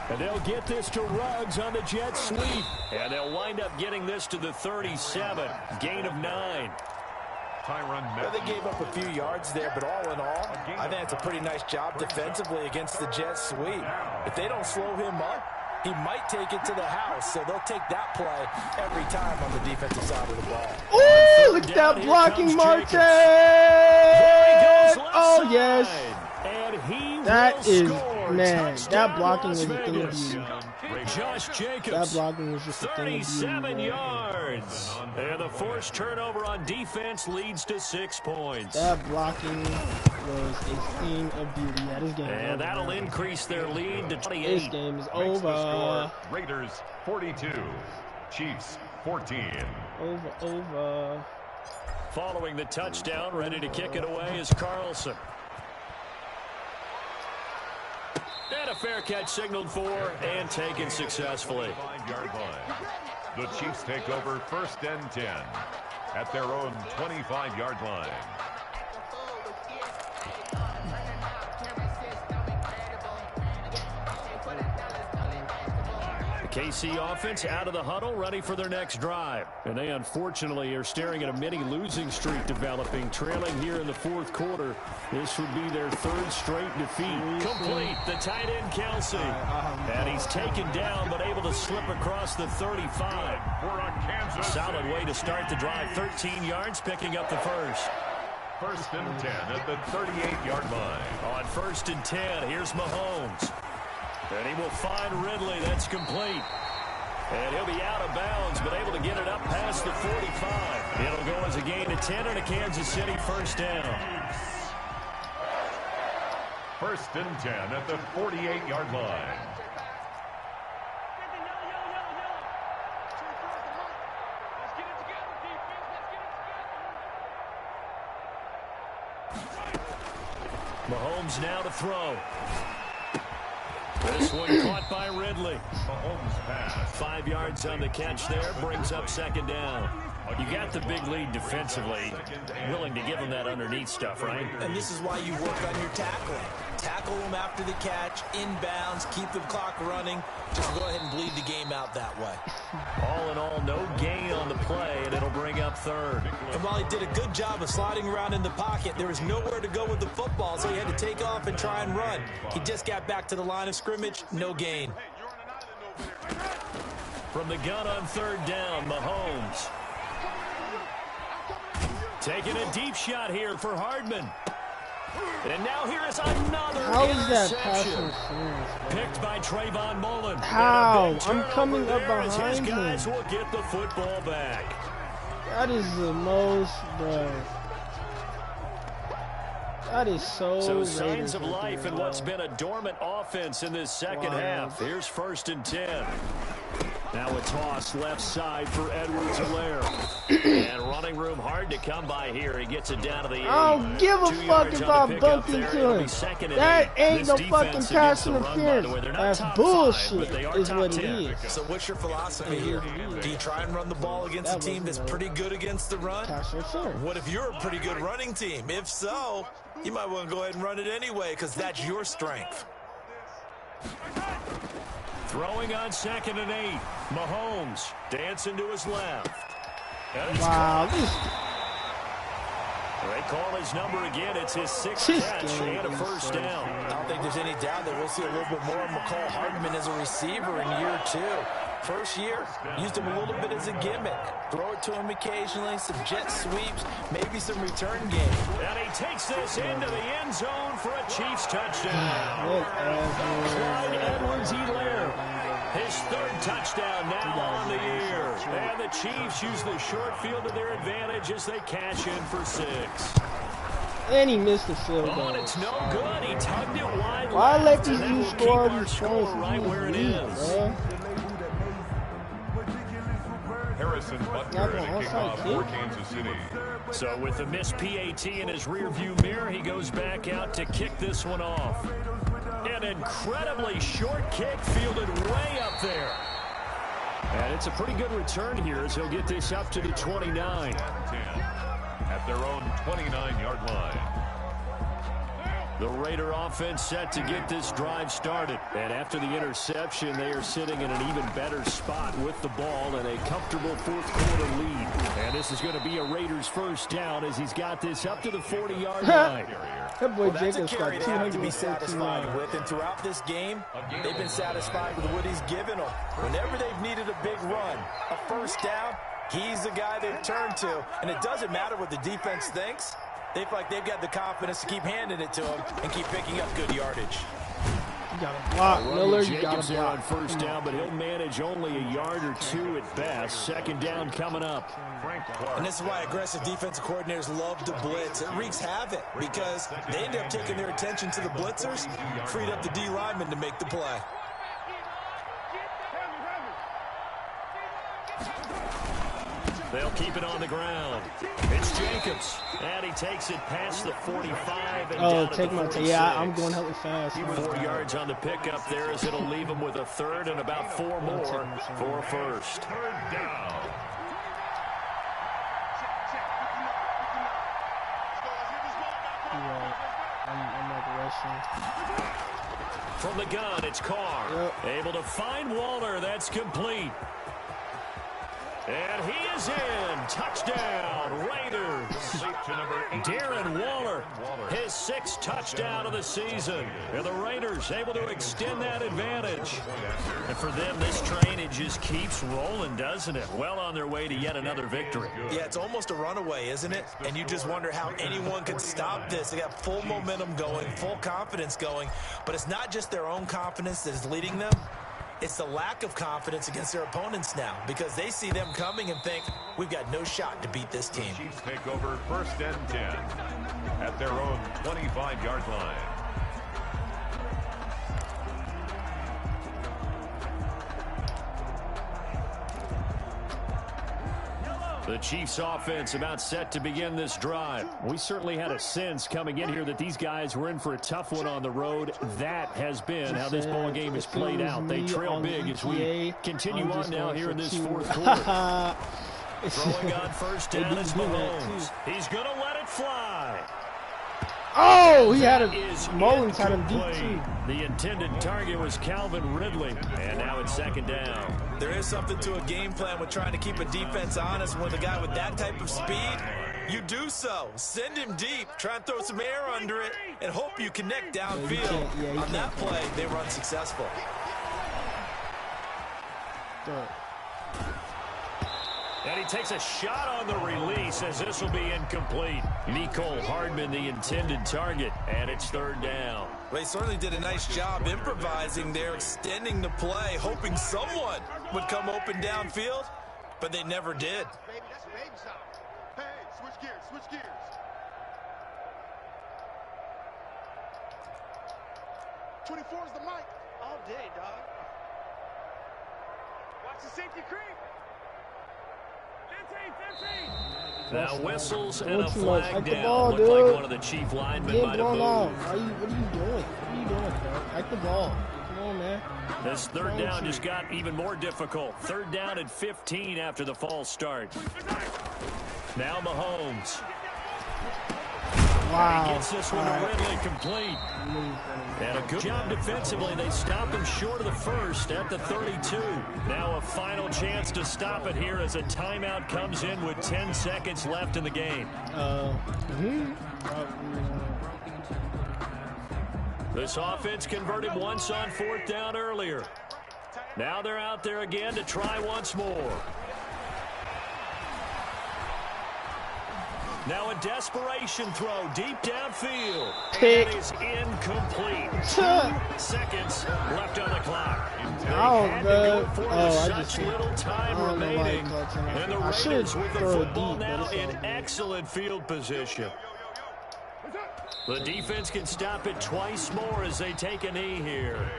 And they'll get this to Ruggs on the jet sweep. And they'll wind up getting this to the 37. Gain of 9. Well, they gave up a few yards there, but all in all, I think it's a pretty nice job defensively against the jet sweep. If they don't slow him up, he might take it to the house, so they'll take that play every time on the defensive side of the ball. Ooh, look at that blocking, Marte! Oh, yes. That is, man, that blocking was a thing of beauty. Josh Jacobs, that blocking was just a thing of beauty. 37 yards. And the forced turnover on defense leads to 6 points. That blocking was a thing of beauty. Yeah, this game is over. And that'll increase their lead to 28. This game is over. Raiders 42, Chiefs 14. Over. Following the touchdown, ready to kick it away is Carlson. And a fair catch signaled for and taken successfully. 5-yard line. The Chiefs take over 1st and 10 at their own 25-yard line. KC offense out of the huddle, ready for their next drive. And they unfortunately are staring at a mini losing streak developing, trailing here in the 4th quarter. This would be their 3rd straight defeat. Complete, the tight end Kelsey. And he's taken down, but able to slip across the 35. Solid way to start the drive, 13 yards, picking up the first. 1st and 10 at the 38-yard line. On 1st and 10, here's Mahomes. And he will find Ridley. That's complete. And he'll be out of bounds, but able to get it up past the 45. It'll go as a gain of 10 and a Kansas City first down. 1st and 10 at the 48-yard line. Mahomes now to throw. This one caught by Ridley. Mahomes pass. 5 yards on the catch there, brings up 2nd down. You got the big lead defensively, willing to give them that underneath stuff, right? And this is why you work on your tackling. Tackle them after the catch, inbounds, keep the clock running. Just go ahead and bleed the game out that way. All in all, no gain on the play, and it'll bring up 3rd. And while he did a good job of sliding around in the pocket, there was nowhere to go with the football, so he had to take off and try and run. He just got back to the line of scrimmage, no gain. From the gun on 3rd down, Mahomes. Taking a deep shot here for Hardman. And now here is another How is that interception. pass interference? Picked by Trayvon Mullen. How? And a big I'm coming up turnover there as behind his guys him. will get the football back. That is the most, bro. That is so. So signs of right life there, in what's bro. been a dormant offense in this second Wow. half. Here's 1st and 10. Now a toss left side for Edwards-Helaire. And running room hard to come by here. He gets it down to the 8. I don't give a 2 fuck yards if on I the bump pickup there. into It'll be him. 2nd and That 8. ain't This no defense fucking pass against the run, by the interference. way, they're not That's top bullshit. 5, but they are Is top what it 10. is. So what's your philosophy here? Do you try and run the ball against a team that's pretty good against the run? Pass interference. What if you're a pretty good running team? If so, you might want to go ahead and run it anyway because that's your strength. Throwing on 2nd and 8. Mahomes dancing to his left. And it's Wow, caught. this They call his number again. It's his 6th This catch game and a is first so down. I don't think there's any doubt that we'll see a little bit more of McCall Hardman as a receiver in year 2. First year, used him a little bit as a gimmick. Throw it to him occasionally, some jet sweeps, maybe some return game. And he takes this into the end zone for a Chiefs touchdown. Clyde Edwards-Helaire, his 3rd touchdown now on the year. And the Chiefs use the short field to their advantage as they cash in for 6. and he missed the field Oh, goal. and it's no good. He tugged it wide Why let left, these and that dudes will score keep our these score points? right where it is. Bro. Harrison Butker Not and a the kickoff onside for kick. Kansas City. So with the missed PAT in his rearview mirror, he goes back out to kick this one off. An incredibly short kick fielded way up there. And it's a pretty good return here as he'll get this up to the 29. 10 at their own 29-yard line. The Raider offense set to get this drive started. And after the interception, they are sitting in an even better spot with the ball and a comfortable 4th quarter lead. And this is going to be a Raiders first down as he's got this up to the 40-yard line. That boy Well, that's a Jacobs carry got they have to be 214 satisfied yards. with, and throughout this game, they've been satisfied with what he's given them. Whenever they've needed a big run, a first down, he's the guy they've turned to, and it doesn't matter what the defense thinks. They feel like they've got the confidence to keep handing it to him and keep picking up good yardage. You got to block, Miller. You got Jacobs to there on block. first down, but he'll manage only a yard or 2 at best. 2nd down coming up. And this is why aggressive defensive coordinators love to blitz. It wreaks havoc because they end up taking their attention to the blitzers, freed up the D lineman to make the play. They'll keep it on the ground. It's Jacobs, and he takes it past the 45 and Oh, down take at my the time. 46. Yeah, I'm going hella fast. 4 yards on the pickup there as it'll leave him with a 3rd and about 4 more for a first. Third down. I'm like rushing. From the gun, it's Carr. Yep. Able to find Waller. That's complete. And he is in. Touchdown, Raiders. Darren Waller, his 6th touchdown of the season. And the Raiders able to extend that advantage. And for them, this train, it just keeps rolling, doesn't it? Well on their way to yet another victory. Yeah, it's almost a runaway, isn't it? And you just wonder how anyone could stop this. They got full momentum going, full confidence going. But it's not just their own confidence that is leading them. It's the lack of confidence against their opponents now because they see them coming and think, we've got no shot to beat this team. Chiefs take over 1st and 10 at their own 25-yard line. The Chiefs offense about set to begin this drive. We certainly had a sense coming in here that these guys were in for a tough one on the road. That has been how this ball game is played out. They trail big as we continue on now here in this 4th quarter. Throwing on first down is Mahomes. He's going to let it fly. Oh, he had a Mullins had him deep Incomplete. too. The intended target was Calvin Ridley, and now it's 2nd down. There is something to a game plan with trying to keep a defense honest. With a guy with that type of speed, you do so. Send him deep, try and throw some air under it, and hope you connect downfield. On that play, they were unsuccessful. And he takes a shot on the release as this will be incomplete. Nicole Hardman, the intended target, and it's third down. Well, they certainly did a nice job improvising there, extending the play, hoping someone would come open downfield, but they never did. Baby, that's baby style. Hey, switch gears, switch gears. '24 is the mic. All day, dog. Watch the safety creep. 15. Now whistles and a Like flag the down. ball, Looked dude. like one of the chief linemen Get might have blown out. moved. What are you doing? What are you doing, bro? Like the ball. Come on, man. This third down just got even more difficult. Third down at 15 after the false start. Now Mahomes. Wow. He gets this one to Ridley complete. And a good job defensively. They stop him short of the first at the 32. Now a final chance to stop it here as a timeout comes in with 10 seconds left in the game. This offense converted once on fourth down earlier. Now they're out there again to try once more. Now a desperation throw deep downfield. Pick. It is incomplete. 2 seconds left on the clock. Oh, Had to man. go for Oh, with I such just little time I don't know why remaining. he called timeout. And the I should Raiders with the throw it football deep, but now it's in all good. excellent field position. The defense can stop it twice more as they take a knee here.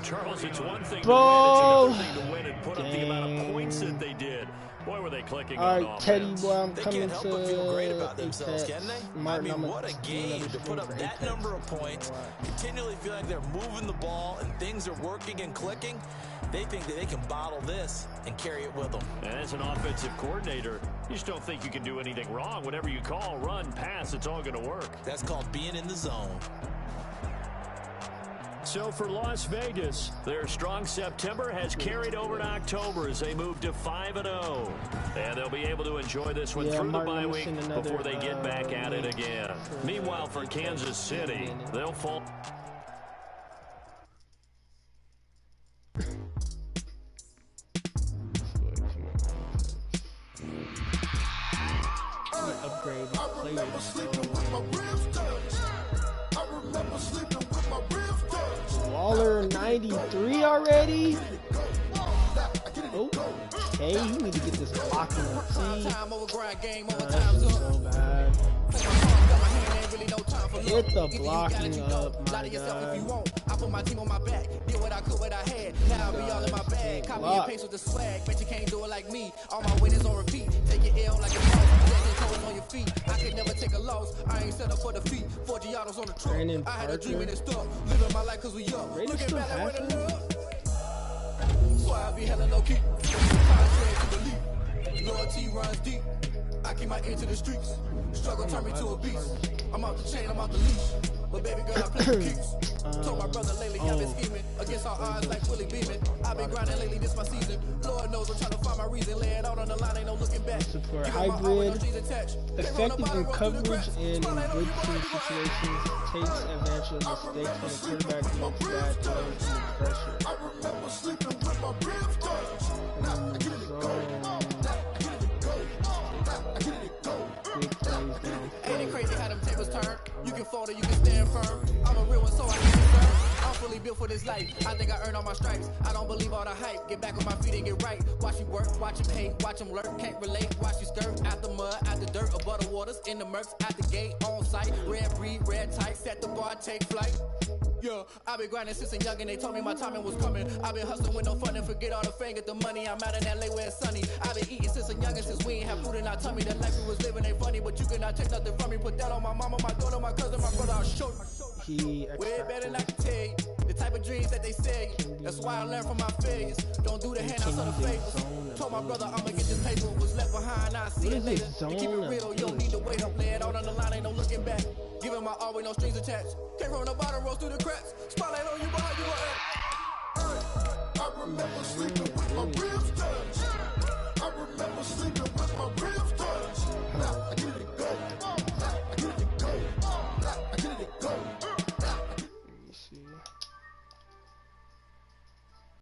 Charles, it's one thing to Bro. win, it's another thing to win and put up the amount of points that they did. Boy, were they clicking All on right, offense. Teddy, boy, I'm They coming can't help but feel great about to themselves, can they? Martin, I mean, I'm what a game to put up that number of points, continually feel like they're moving the ball and things are working and clicking. They think that they can bottle this and carry it with them. And as an offensive coordinator, you just don't think you can do anything wrong. Whatever you call, run, pass, it's all going to work. That's called being in the zone. So for Las Vegas, their strong September has carried over to October as they move to 5-0. And they'll be able to enjoy this one through the bye week before they get back at it again. Meanwhile, for Kansas City, they'll fall. upgrade I remember sleeping with my ribs touched. I remember sleeping with my ribs touched. Waller 93 already? Okay, you need to get this blocking up. See? Time over grind, game over, That's time's just up. so bad. Hit the Either you blocking got it, you up, don't. my Lie to yourself if you God. won't. I put my team on my back. Did what I could, what I had. Now I be all in my bag. Copy and paste with the swag. Bet you can't do it like me. All my winners on repeat. Take your L like a boss. Stand your toes on your feet. I could never take a loss. I ain't set up for defeat. 4 Giottos on the truck. Brandon I had a dream Parker. and it stuck. Living my life cause we up. Raiders Looking still back like have where him? the love. So I be hella low key. Contrary to belief. Loyalty runs deep. I keep my ear to the streets. Struggle turn me to a beast. I'm out the chain, I'm out the leash. But baby girl, I play for keeps. Told my brother lately, I've been scheming. Against our odds like Willie beaming. I've been grinding lately, this my season. Lord knows I'm trying to find my reason. Lay it out on the line, ain't no looking back. Support Give 'em my all with no hybrid, G's attached. They run effective the bottom, in roll through the coverage cracks. and in Spotlight on good you, team boy, you situations, takes advantage of mistakes when the quarterback makes bad throws under pressure. I remember sleeping with my ribs touched. Now I get it go. Now I get it go. Now I get it go. Big plays down. Ain't it crazy how them tables turn? You can fold or you can stand firm. I'm a real one, so I can't concern. I'm fully built for this life. I think I earned all my stripes. I don't believe all the hype. Get back on my feet and get right. Watch you work, watch him hate, watch him lurk. Can't relate, watch you skirt. Out the mud, out the dirt, above the waters, in the murks, out the gate, on site. Red breed, red tight, set the bar, take flight. Yeah, I've been grinding since a youngin', they told me my timing was coming. I've been hustling with no fun and forget all the fame, get the money. I'm out in LA where it's sunny. I've been eating since a youngin', since we ain't have food in our tummy. The life we was living ain't funny, but you cannot take nothing from me. Put that on my mama, my daughter, my cousin, my brother, I'll show you. He Way better than I can tell you. The type of dreams that they say. That's why I learned from my failures. Don't do the handouts or the favors. Told my brother I'ma get this paper. Was left behind, I see What it is later. this To keep it zone? real, you don't need to wait up. Lay it out on the line, ain't no looking back. Giving my all with no strings attached. Came from the bottom, rose through the cracks. Spotlight on you, behind you,